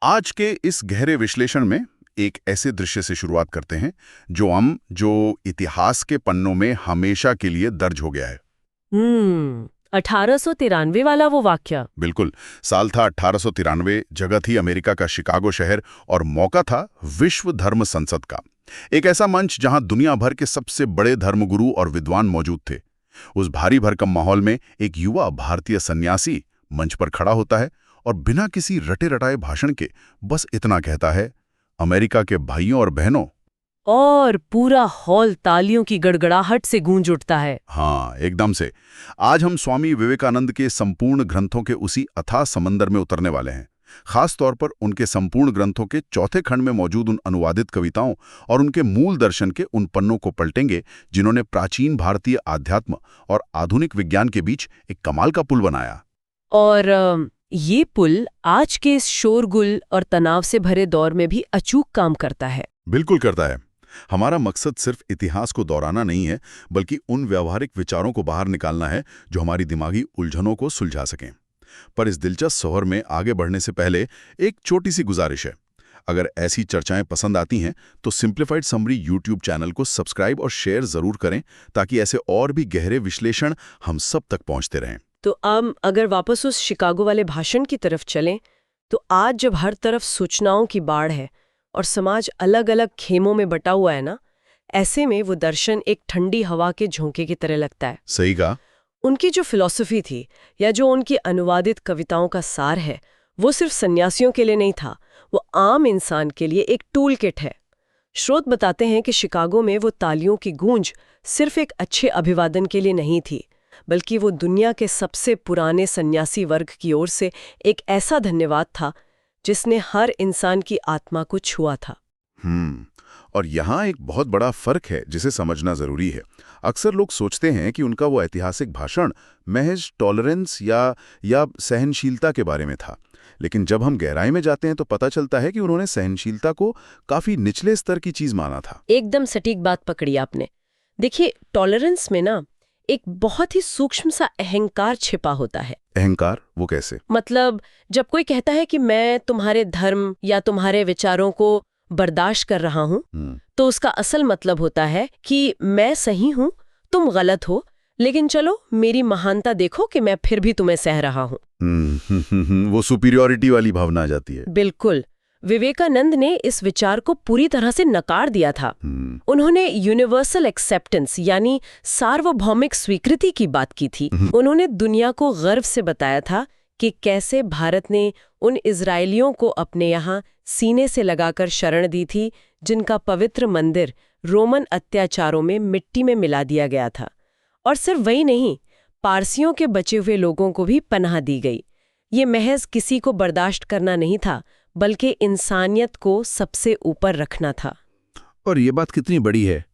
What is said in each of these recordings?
आज के इस गहरे विश्लेषण में एक ऐसे दृश्य से शुरुआत करते हैं जो इतिहास के पन्नों में हमेशा के लिए दर्ज हो गया है। 1893 वाला वो वाक्य। बिल्कुल। साल था 1893, जगह थी अमेरिका का शिकागो शहर और मौका था विश्व धर्म संसद का। एक ऐसा मंच जहां दुनिया भर के सबसे बड़े धर्मगुरु और विद्वान मौजूद थे। उस भारी भरकम माहौल में एक युवा भारतीय सन्यासी मंच पर खड़ा होता है और बिना किसी रटे रटाए भाषण के बस इतना कहता है, अमेरिका के भाइयों और बहनों। और पूरा हॉल तालियों की गड़गड़ाहट से गूंज उठता है। हाँ, एकदम से। आज हम स्वामी विवेकानंद के संपूर्ण ग्रंथों के उसी अथाह समंदर में उतरने वाले हैं। खास तौर पर उनके संपूर्ण ग्रंथों के चौथे खंड में मौजूद उन अनुवादित कविताओं और उनके मूल दर्शन के उन पन्नों को पलटेंगे जिन्होंने प्राचीन भारतीय आध्यात्म और आधुनिक विज्ञान के बीच एक कमाल का पुल बनाया। और ये पुल आज के इस शोरगुल और तनाव से भरे दौर में भी अचूक काम करता है। बिल्कुल करता है। हमारा मकसद सिर्फ इतिहास को दोहराना नहीं है, बल्कि उन व्यवहारिक विचारों को बाहर निकालना है जो हमारी दिमागी उलझनों को सुलझा सकें। पर इस दिलचस्प सफर में आगे बढ़ने से पहले एक छोटी सी गुजारिश है। अगर ऐसी चर्चाएं पसंद आती हैं तो सिंप्लीफाइड समरी यूट्यूब चैनल को सब्सक्राइब और शेयर जरूर करें, ताकि ऐसे और भी गहरे विश्लेषण हम सब तक पहुंचते रहें। तो अगर वापस उस शिकागो वाले भाषण की तरफ चलें, तो आज जब हर तरफ सूचनाओं की बाढ़ है और समाज अलग अलग खेमों में बटा हुआ है ना, ऐसे में वो दर्शन एक ठंडी हवा के झोंके की तरह लगता है। सही कहा। उनकी जो फिलॉसफी थी या जो उनकी अनुवादित कविताओं का सार है, वो सिर्फ सन्यासियों के लिए नहीं था, वो आम इंसान के लिए एक टूल किट है। स्रोत बताते हैं कि शिकागो में वो तालियों की गूंज सिर्फ एक अच्छे अभिवादन के लिए नहीं थी, बल्कि वो दुनिया के सबसे पुराने सन्यासी वर्ग की ओर से एक ऐसा धन्यवाद था जिसने हर इंसान की आत्मा को छुआ था। और यहाँ एक बहुत बड़ा फर्क है जिसे समझना जरूरी है। अक्सर लोग सोचते हैं कि उनका वो ऐतिहासिक भाषण महज टॉलरेंस या सहनशीलता के बारे में था, लेकिन जब हम गहराई में जाते हैं तो पता चलता है कि उन्होंने सहनशीलता को काफी निचले स्तर की चीज माना था। एकदम सटीक बात पकड़ी आपने। देखिए, टॉलरेंस में ना एक बहुत ही सूक्ष्म सा अहंकार छिपा होता है। अहंकार? वो कैसे? मतलब जब कोई कहता है कि मैं तुम्हारे धर्म या तुम्हारे विचारों को बर्दाश्त कर रहा हूँ, तो उसका असल मतलब होता है कि मैं सही हूँ, तुम गलत हो, लेकिन चलो मेरी महानता देखो कि मैं फिर भी तुम्हें सह रहा हूँ। वो सुपीरियॉरिटी वाली भावना आ जाती है। बिल्कुल। विवेकानंद ने इस विचार को पूरी तरह से नकार दिया था। उन्होंने यूनिवर्सल एक्सेप्टेंस यानी सार्वभौमिक स्वीकृति की बात की थी। उन्होंने दुनिया को गर्व से बताया था कि कैसे भारत ने उन इजरायलियों को अपने यहाँ सीने से लगाकर शरण दी थी जिनका पवित्र मंदिर रोमन अत्याचारों में मिट्टी में मिला दिया गया था। और सिर्फ वही नहीं, पारसियों के बचे हुए लोगों को भी पनाह दी गई। ये महज किसी को बर्दाश्त करना नहीं था, बल्कि इंसानियत को सबसे ऊपर रखना था। और ये बात कितनी बड़ी है।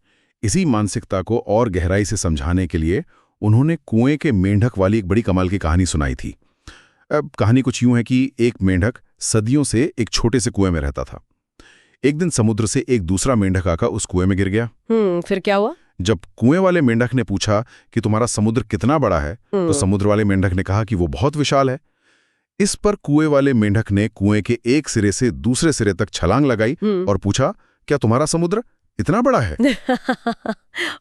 इसी मानसिकता को और गहराई से समझाने के लिए उन्होंने कुएं के मेंढक वाली एक बड़ी कमाल की कहानी सुनाई थी। अब कहानी कुछ यूं है कि एक मेंढक सदियों से एक छोटे से कुएं में रहता था। एक दिन समुद्र से एक दूसरा मेंढक आकर उस कुएं में गिर गया। फिर क्या हुआ? जब कुएं वाले मेंढक ने पूछा कि तुम्हारा समुद्र कितना बड़ा है, तो समुद्र वाले मेंढक ने कहा कि वो बहुत विशाल है। इस पर कुएं वाले मेंढक ने कुएं के एक सिरे से दूसरे सिरे तक छलांग लगाई और पूछा, क्या तुम्हारा समुद्र इतना बड़ा है?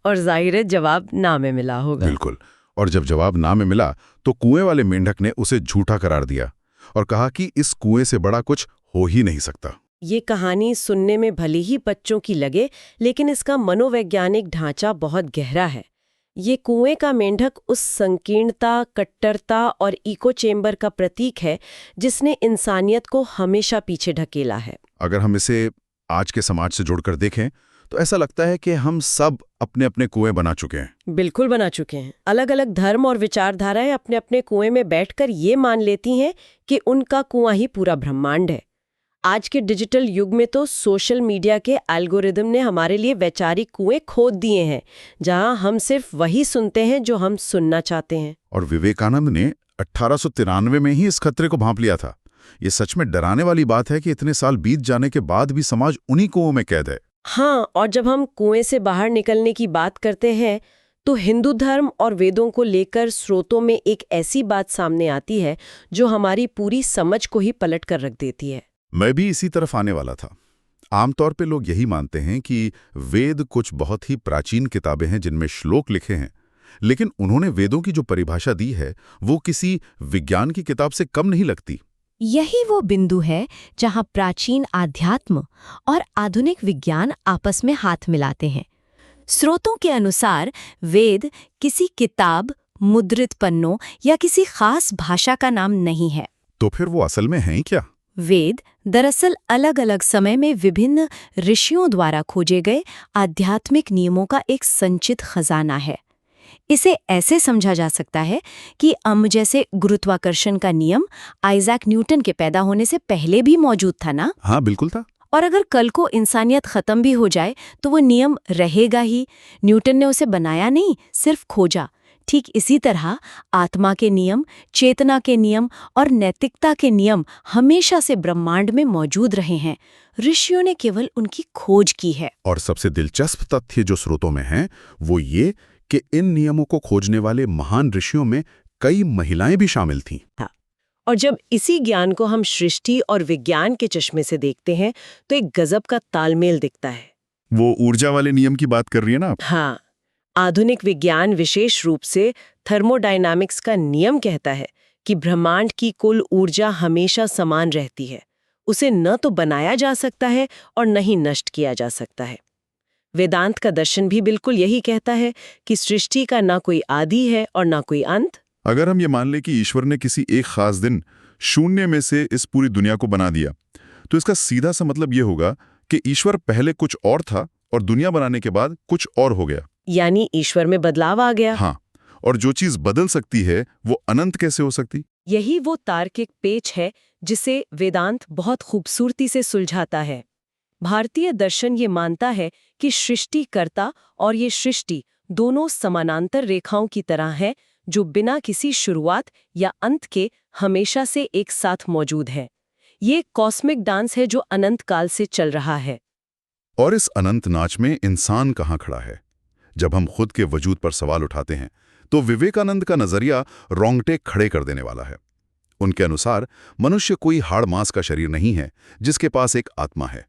और जाहिर है जवाब ना में मिला होगा। बिल्कुल। और जब जवाब ना में मिला तो कुएं वाले मेंढक ने उसे झूठा करार दिया और कहा कि इस कुएं से बड़ा कुछ हो ही नहीं सकता। ये कहानी सुनने में भले ही बच्चों की लगे, लेकिन इसका मनोवैज्ञानिक ढांचा बहुत गहरा है। ये कुएं का मेंढक उस संकीर्णता, कट्टरता और इको चेम्बर का प्रतीक है जिसने इंसानियत को हमेशा पीछे ढकेला है। अगर हम इसे आज के समाज से जोड़कर देखें तो ऐसा लगता है कि हम सब अपने अपने कुएं बना चुके हैं। बिल्कुल बना चुके हैं। अलग अलग धर्म और विचारधाराएं अपने अपने कुएं में बैठकर ये मान लेती हैं कि उनका कुआं ही पूरा ब्रह्मांड है। आज के डिजिटल युग में तो सोशल मीडिया के एल्गोरिदम ने हमारे लिए वैचारिक कुएं खोद दिए हैं, जहां हम सिर्फ वही सुनते हैं जो हम सुनना चाहते हैं। और विवेकानंद ने 1893 में ही इस खतरे को भांप लिया था। ये सच में डराने वाली बात है कि इतने साल बीत जाने के बाद भी समाज उन्हीं कुओं में कैद है। हाँ, और जब हम कुएं से बाहर निकलने की बात करते हैं तो हिंदू धर्म और वेदों को लेकर स्रोतों में एक ऐसी बात सामने आती है जो हमारी पूरी समझ को ही पलट कर रख देती है। मैं भी इसी तरफ आने वाला था। आमतौर पे लोग यही मानते हैं कि वेद कुछ बहुत ही प्राचीन किताबें हैं जिनमें श्लोक लिखे हैं, लेकिन उन्होंने वेदों की जो परिभाषा दी है वो किसी विज्ञान की किताब से कम नहीं लगती। यही वो बिंदु है जहां प्राचीन आध्यात्म और आधुनिक विज्ञान आपस में हाथ मिलाते हैं। स्रोतों के अनुसार वेद किसी किताब, मुद्रित पन्नों या किसी खास भाषा का नाम नहीं है। तो फिर वो असल में हैं क्या? वेद दरअसल अलग अलग समय में विभिन्न ऋषियों द्वारा खोजे गए आध्यात्मिक नियमों का एक संचित खजाना है। इसे ऐसे समझा जा सकता है कि जैसे गुरुत्वाकर्षण का नियम आइजैक न्यूटन के पैदा होने से पहले भी मौजूद था ना। हाँ, बिल्कुल था। और अगर कल को इंसानियत खत्म भी हो जाए तो वो नियम रहेगा ही। न्यूटन ने उसे बनाया नहीं, सिर्फ खोजा। ठीक इसी तरह आत्मा के नियम, चेतना के नियम और नैतिकता के नियम हमेशा से ब्रह्मांड में मौजूद रहे हैं। ऋषियों ने केवल उनकी खोज की है। और सबसे दिलचस्प तथ्य जो स्रोतों में है वो ये कि इन नियमों को खोजने वाले महान ऋषियों में कई महिलाएं भी शामिल थीं। और जब इसी ज्ञान को हम सृष्टि और विज्ञान के चश्मे से देखते हैं तो एक गजब का तालमेल दिखता है। वो ऊर्जा वाले नियम की बात कर रही है ना आप? हाँ, आधुनिक विज्ञान विशेष रूप से थर्मोडायनामिक्स का नियम कहता है कि ब्रह्मांड की कुल ऊर्जा हमेशा समान रहती है। उसे न तो बनाया जा सकता है और न ही नष्ट किया जा सकता है। वेदांत का दर्शन भी बिल्कुल यही कहता है कि सृष्टि का ना कोई आदि है और ना कोई अंत। अगर हम ये मान लें कि ईश्वर ने किसी एक खास दिन शून्य में से इस पूरी दुनिया को बना दिया, तो इसका सीधा सा मतलब ये होगा कि ईश्वर पहले कुछ और था और दुनिया बनाने के बाद कुछ और हो गया। यानी ईश्वर में बदलाव आ गया। हाँ, और जो चीज बदल सकती है वो अनंत कैसे हो सकती? यही वो तार्किक पेच है जिसे वेदांत बहुत खूबसूरती से सुलझाता है। भारतीय दर्शन ये मानता है कि सृष्टिकर्ता और ये सृष्टि दोनों समानांतर रेखाओं की तरह हैं जो बिना किसी शुरुआत या अंत के हमेशा से एक साथ मौजूद है। ये कॉस्मिक डांस है जो अनंत काल से चल रहा है। और इस अनंत नाच में इंसान कहाँ खड़ा है? जब हम खुद के वजूद पर सवाल उठाते हैं तो विवेकानंद का नजरिया रोंगटे खड़े कर देने वाला है। उनके अनुसार मनुष्य कोई हाड़ मांस का शरीर नहीं है जिसके पास एक आत्मा है,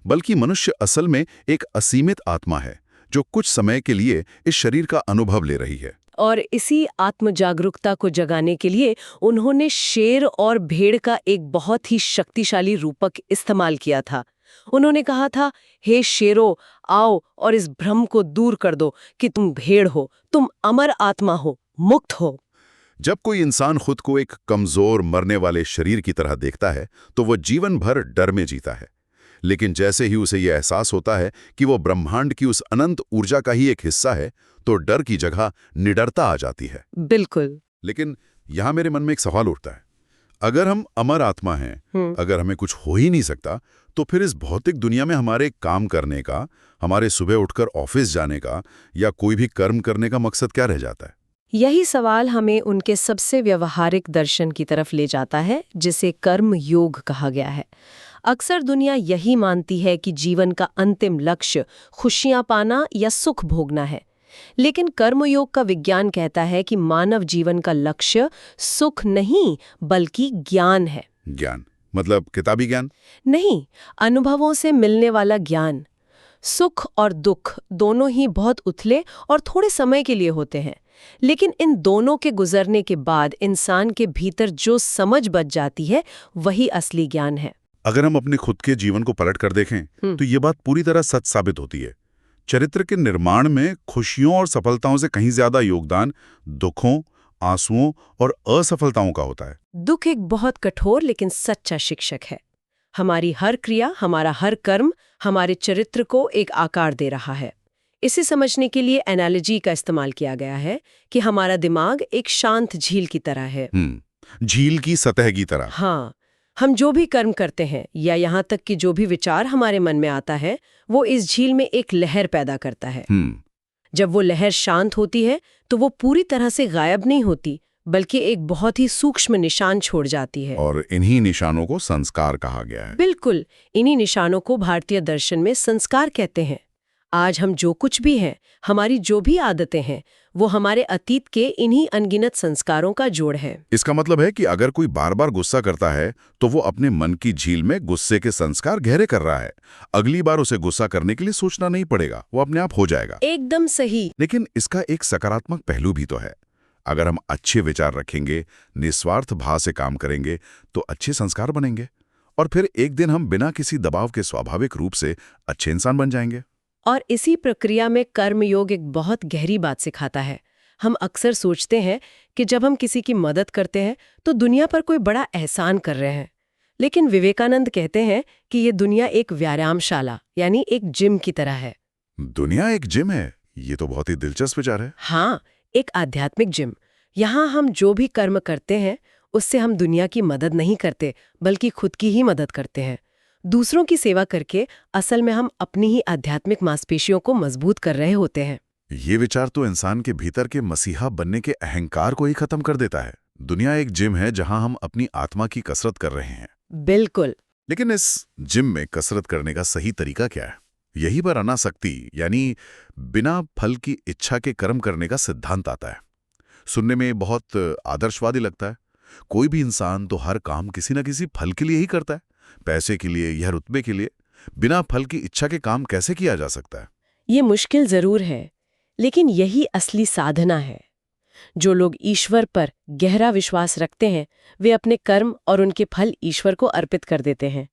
बल्कि मनुष्य असल में एक असीमित आत्मा है जो कुछ समय के लिए इस शरीर का अनुभव ले रही है। और इसी आत्म जागरूकता को जगाने के लिए उन्होंने शेर और भेड़ का एक बहुत ही शक्तिशाली रूपक इस्तेमाल किया था। उन्होंने कहा था, हे शेरों, आओ और इस भ्रम को दूर कर दो कि तुम भेड़ हो, तुम अमर आत्मा हो, मुक्त हो। जब कोई इंसान खुद को एक कमजोर मरने वाले शरीर की तरह देखता है तो वो जीवन भर डर में जीता है। लेकिन जैसे ही उसे यह एहसास होता है कि वो ब्रह्मांड की उस अनंत ऊर्जा का ही एक हिस्सा है तो डर की जगह निडरता आ जाती है। बिल्कुल। लेकिन यहाँ मेरे मन में एक सवाल उठता है, अगर हम अमर आत्मा हैं, अगर हमें कुछ हो ही नहीं सकता, तो फिर इस भौतिक दुनिया में हमारे काम करने का, हमारे सुबह उठकर ऑफिस जाने का या कोई भी कर्म करने का मकसद क्या रह जाता है? यही सवाल हमें उनके सबसे व्यवहारिक दर्शन की तरफ ले जाता है जिसे कर्म योग कहा गया है। अक्सर दुनिया यही मानती है कि जीवन का अंतिम लक्ष्य खुशियां पाना या सुख भोगना है, लेकिन कर्मयोग का विज्ञान कहता है कि मानव जीवन का लक्ष्य सुख नहीं बल्कि ज्ञान है। ज्ञान मतलब किताबी ज्ञान नहीं, अनुभवों से मिलने वाला ज्ञान। सुख और दुख दोनों ही बहुत उथले और थोड़े समय के लिए होते हैं, लेकिन इन दोनों के गुजरने के बाद इंसान के भीतर जो समझ बच जाती है वही असली ज्ञान है। अगर हम अपने खुद के जीवन को पलट कर देखें तो ये बात पूरी तरह सच साबित होती है। चरित्र के निर्माण में खुशियों और सफलताओं से कहीं ज्यादा योगदान दुखों, आंसुओं और असफलताओं का होता है। दुख एक बहुत कठोर लेकिन सच्चा शिक्षक है। हमारी हर क्रिया, हमारा हर कर्म हमारे चरित्र को एक आकार दे रहा है। इसे समझने के लिए एनालॉजी का इस्तेमाल किया गया है कि हमारा दिमाग एक शांत झील की तरह है। झील की सतह की तरह। हाँ, हम जो भी कर्म करते हैं या यहाँ तक कि जो भी विचार हमारे मन में आता है वो इस झील में एक लहर पैदा करता है। जब वो लहर शांत होती है तो वो पूरी तरह से गायब नहीं होती बल्कि एक बहुत ही सूक्ष्म निशान छोड़ जाती है। और इन्हीं निशानों को संस्कार कहा गया है। बिल्कुल, इन्हीं निशानों को भारतीय दर्शन में संस्कार कहते हैं। आज हम जो कुछ भी हैं, हमारी जो भी आदतें हैं, वो हमारे अतीत के इन्हीं अनगिनत संस्कारों का जोड़ है। इसका मतलब है कि अगर कोई बार बार गुस्सा करता है तो वो अपने मन की झील में गुस्से के संस्कार गहरे कर रहा है। अगली बार उसे गुस्सा करने के लिए सोचना नहीं पड़ेगा, वो अपने आप हो जाएगा। एकदम सही। लेकिन इसका एक सकारात्मक पहलू भी तो है। अगर हम अच्छे विचार रखेंगे, निस्वार्थ भाव से काम करेंगे, तो अच्छे संस्कार बनेंगे और फिर एक दिन हम बिना किसी दबाव के स्वाभाविक रूप से अच्छे इंसान बन जाएंगे। और इसी प्रक्रिया में कर्मयोग एक बहुत गहरी बात सिखाता है। हम अक्सर सोचते हैं कि जब हम किसी की मदद करते हैं तो दुनिया पर कोई बड़ा एहसान कर रहे हैं, लेकिन विवेकानंद कहते हैं कि ये दुनिया एक व्यायामशाला यानी एक जिम की तरह है। दुनिया एक जिम है, ये तो बहुत ही दिलचस्प विचार है। हाँ, एक आध्यात्मिक जिम। यहाँ हम जो भी कर्म करते हैं उससे हम दुनिया की मदद नहीं करते, बल्कि खुद की ही मदद करते हैं। दूसरों की सेवा करके असल में हम अपनी ही आध्यात्मिक मांसपेशियों को मजबूत कर रहे होते हैं। ये विचार तो इंसान के भीतर के मसीहा बनने के अहंकार को ही खत्म कर देता है। दुनिया एक जिम है जहां हम अपनी आत्मा की कसरत कर रहे हैं। बिल्कुल। लेकिन इस जिम में कसरत करने का सही तरीका क्या है? यही पर अनासक्ति यानी बिना फल की इच्छा के कर्म करने का सिद्धांत आता है। सुनने में बहुत आदर्शवादी लगता है। कोई भी इंसान तो हर काम किसी न किसी फल के लिए ही करता है, पैसे के लिए या रुतबे के लिए। बिना फल की इच्छा के काम कैसे किया जा सकता है? ये मुश्किल जरूर है, लेकिन यही असली साधना है। जो लोग ईश्वर पर गहरा विश्वास रखते हैं वे अपने कर्म और उनके फल ईश्वर को अर्पित कर देते हैं।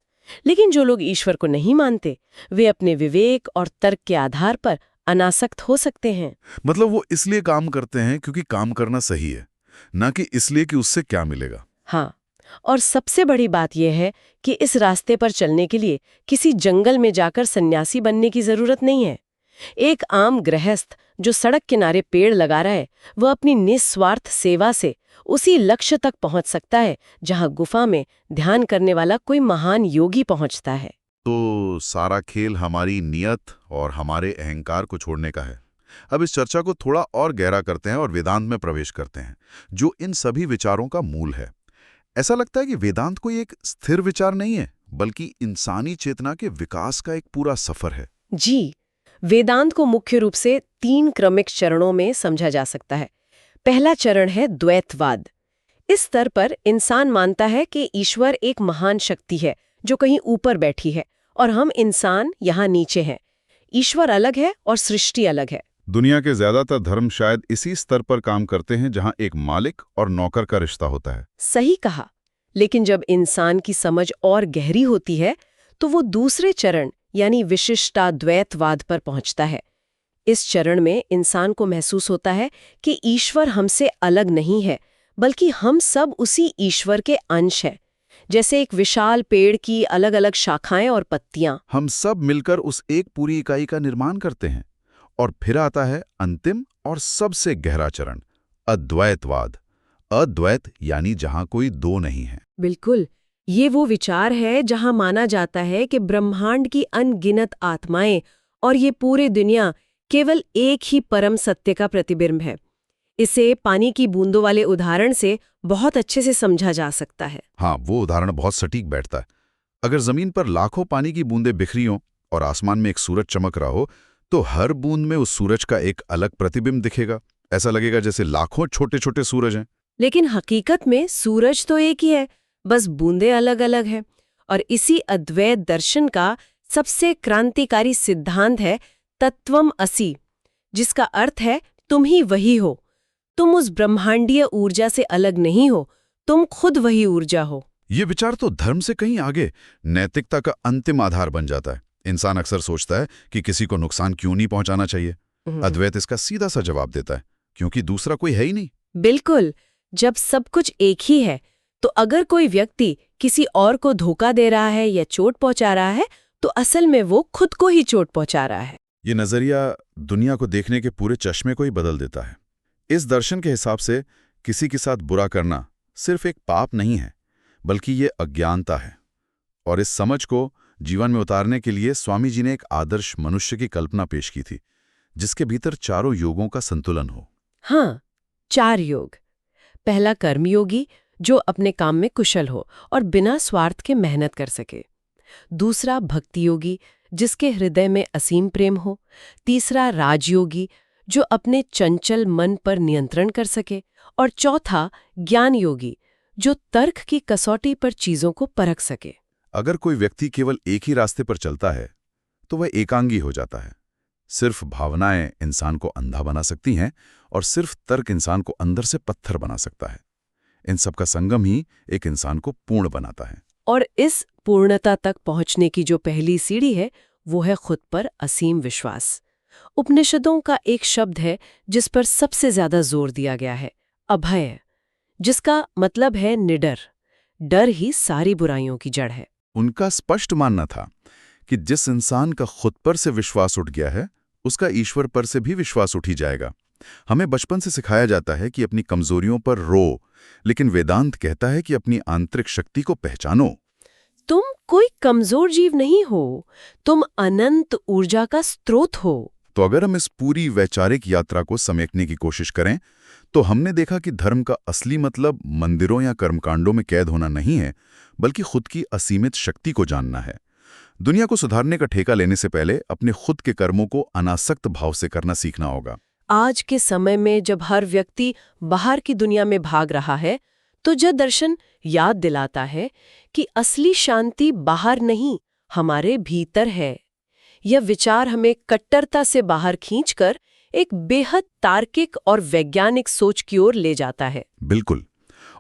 लेकिन जो लोग ईश्वर को नहीं मानते वे अपने विवेक और तर्क के आधार पर अनासक्त हो सकते हैं। मतलब वो इसलिए काम करते हैं क्योंकि काम करना सही है, ना कि इसलिए कि उससे क्या मिलेगा। हाँ, और सबसे बड़ी बात यह है कि इस रास्ते पर चलने के लिए किसी जंगल में जाकर सन्यासी बनने की जरूरत नहीं है। एक आम गृहस्थ जो सड़क किनारे पेड़ लगा रहा है वह अपनी निस्वार्थ सेवा से उसी लक्ष्य तक पहुंच सकता है जहां गुफा में ध्यान करने वाला कोई महान योगी पहुंचता है। तो सारा खेल हमारी नियत और हमारे अहंकार को छोड़ने का है। अब इस चर्चा को थोड़ा और गहरा करते हैं और वेदांत में प्रवेश करते हैं, जो इन सभी विचारों का मूल है। ऐसा लगता है कि वेदांत कोई एक स्थिर विचार नहीं है, बल्कि इंसानी चेतना के विकास का एक पूरा सफर है। जी, वेदांत को मुख्य रूप से 3 क्रमिक चरणों में समझा जा सकता है। पहला चरण है द्वैतवाद। इस स्तर पर इंसान मानता है कि ईश्वर एक महान शक्ति है जो कहीं ऊपर बैठी है और हम इंसान यहाँ नीचे हैं। ईश्वर अलग है और सृष्टि अलग है। दुनिया के ज्यादातर धर्म शायद इसी स्तर पर काम करते हैं जहां एक मालिक और नौकर का रिश्ता होता है। सही कहा। लेकिन जब इंसान की समझ और गहरी होती है तो वो दूसरे चरण यानी विशिष्टाद्वैतवाद पर पहुंचता है। इस चरण में इंसान को महसूस होता है कि ईश्वर हमसे अलग नहीं है, बल्कि हम सब उसी ईश्वर के अंश हैं। जैसे एक विशाल पेड़ की अलग अलग शाखाएं और पत्तियां। हम सब मिलकर उस एक पूरी इकाई का निर्माण करते हैं। और फिर आता है अंतिम और सबसे गहरा चरण, अद्वैतवाद। अद्वैत यानी जहां कोई दो नहीं है। बिल्कुल, ये वो विचार है जहां माना जाता है कि ब्रह्मांड की अनगिनत आत्माएं और ये पूरी दुनिया केवल एक ही परम सत्य का प्रतिबिंब है। इसे पानी की बूंदों वाले उदाहरण से बहुत अच्छे से समझा जा सकता है। हाँ, वो उदाहरण बहुत सटीक बैठता है। अगर जमीन पर लाखों पानी की बूंदें बिखरी हों और आसमान में एक सूरज चमक रहा हो, तो हर बूंद में उस सूरज का एक अलग प्रतिबिंब दिखेगा। ऐसा लगेगा जैसे लाखों छोटे छोटे सूरज हैं। लेकिन हकीकत में सूरज तो एक ही है, बस बूंदें अलग अलग हैं। और इसी अद्वैत दर्शन का सबसे क्रांतिकारी सिद्धांत है तत्वम असि, जिसका अर्थ है तुम ही वही हो। तुम उस ब्रह्मांडीय ऊर्जा से अलग नहीं हो, तुम खुद वही ऊर्जा हो। ये विचार तो धर्म से कहीं आगे नैतिकता का अंतिम आधार बन जाता है। इंसान अक्सर सोचता है कि किसी को नुकसान क्यों नहीं पहुंचाना चाहिए। अद्वैत इसका सीधा सा जवाब देता है, क्योंकि दूसरा कोई है ही नहीं। बिल्कुल, जब सब कुछ एक ही है तो अगर कोई व्यक्ति किसी और को धोखा दे रहा है या चोट पहुंचा रहा है तो असल में वो खुद को ही चोट पहुंचा रहा है। ये नजरिया दुनिया को देखने के पूरे चश्मे को ही बदल देता है। इस दर्शन के हिसाब से किसी के साथ बुरा करना सिर्फ एक पाप नहीं है, बल्कि ये अज्ञानता है। और इस समझ को जीवन में उतारने के लिए स्वामी जी ने एक आदर्श मनुष्य की कल्पना पेश की थी, जिसके भीतर चारों योगों का संतुलन हो। हाँ, 4 योग। पहला कर्मयोगी, जो अपने काम में कुशल हो और बिना स्वार्थ के मेहनत कर सके। दूसरा भक्ति योगी, जिसके हृदय में असीम प्रेम हो। तीसरा राजयोगी, जो अपने चंचल मन पर नियंत्रण कर सके। और चौथा ज्ञान योगी, जो तर्क की कसौटी पर चीजों को परख सके। अगर कोई व्यक्ति केवल एक ही रास्ते पर चलता है तो वह एकांगी हो जाता है। सिर्फ भावनाएं इंसान को अंधा बना सकती हैं और सिर्फ तर्क इंसान को अंदर से पत्थर बना सकता है। इन सब का संगम ही एक इंसान को पूर्ण बनाता है। और इस पूर्णता तक पहुंचने की जो पहली सीढ़ी है वो है खुद पर असीम विश्वास। उपनिषदों का एक शब्द है जिस पर सबसे ज्यादा जोर दिया गया है, अभय, जिसका मतलब है निडर। डर ही सारी बुराइयों की जड़ है। उनका स्पष्ट मानना था कि जिस इंसान का खुद पर से विश्वास उठ गया है उसका ईश्वर पर से भी विश्वास उठ ही जाएगा। हमें बचपन से सिखाया जाता है कि अपनी कमजोरियों पर रो, लेकिन वेदांत कहता है कि अपनी आंतरिक शक्ति को पहचानो। तुम कोई कमजोर जीव नहीं हो, तुम अनंत ऊर्जा का स्रोत हो। तो अगर हम इस पूरी वैचारिक यात्रा को समेटने की कोशिश करें तो हमने देखा कि धर्म का असली मतलब मंदिरों या कर्मकांडों में कैद होना नहीं है, बल्कि खुद की असीमित शक्ति को जानना है। दुनिया को सुधारने का ठेका लेने से पहले अपने खुद के कर्मों को अनासक्त भाव से करना सीखना होगा। आज के समय में जब हर व्यक्ति बाहर की दुनिया में भाग रहा है, तो जो दर्शन याद दिलाता है कि असली शांति बाहर नहीं, हमारे भीतर है। यह विचार हमें कट्टरता से बाहर खींचकर एक बेहद तार्किक और वैज्ञानिक सोच की ओर ले जाता है। बिल्कुल।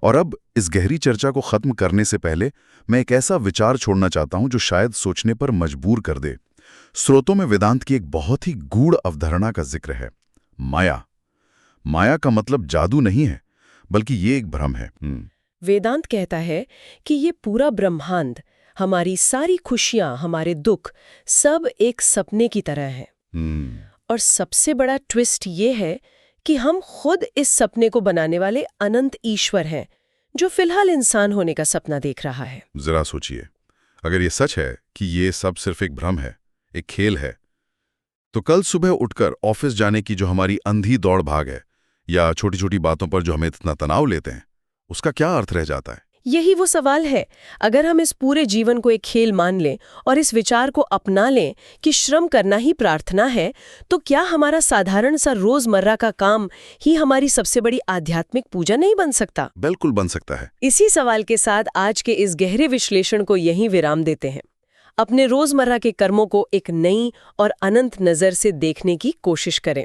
और अब इस गहरी चर्चा को खत्म करने से पहले मैं एक ऐसा विचार छोड़ना चाहता हूं जो शायद सोचने पर मजबूर कर दे। स्रोतों में वेदांत की एक बहुत ही गूढ़ अवधारणा का जिक्र है, माया। माया का मतलब जादू नहीं है, बल्कि ये एक भ्रम है। वेदांत कहता है कि ये पूरा ब्रह्मांड, हमारी सारी खुशियां, हमारे दुख, सब एक सपने की तरह हैं। और सबसे बड़ा ट्विस्ट ये है कि हम खुद इस सपने को बनाने वाले अनंत ईश्वर हैं, जो फिलहाल इंसान होने का सपना देख रहा है। जरा सोचिए, अगर ये सच है कि ये सब सिर्फ एक भ्रम है, एक खेल है, तो कल सुबह उठकर ऑफिस जाने की जो हमारी अंधी दौड़ भाग है, या छोटी छोटी बातों पर जो हमें इतना तनाव लेते हैं, उसका क्या अर्थ रह जाता है? यही वो सवाल है। अगर हम इस पूरे जीवन को एक खेल मान लें और इस विचार को अपना लें कि श्रम करना ही प्रार्थना है, तो क्या हमारा साधारण सा रोजमर्रा का काम ही हमारी सबसे बड़ी आध्यात्मिक पूजा नहीं बन सकता? बिल्कुल बन सकता है। इसी सवाल के साथ आज के इस गहरे विश्लेषण को यहीं विराम देते हैं। अपने रोजमर्रा के कर्मों को एक नई और अनंत नजर से देखने की कोशिश करें।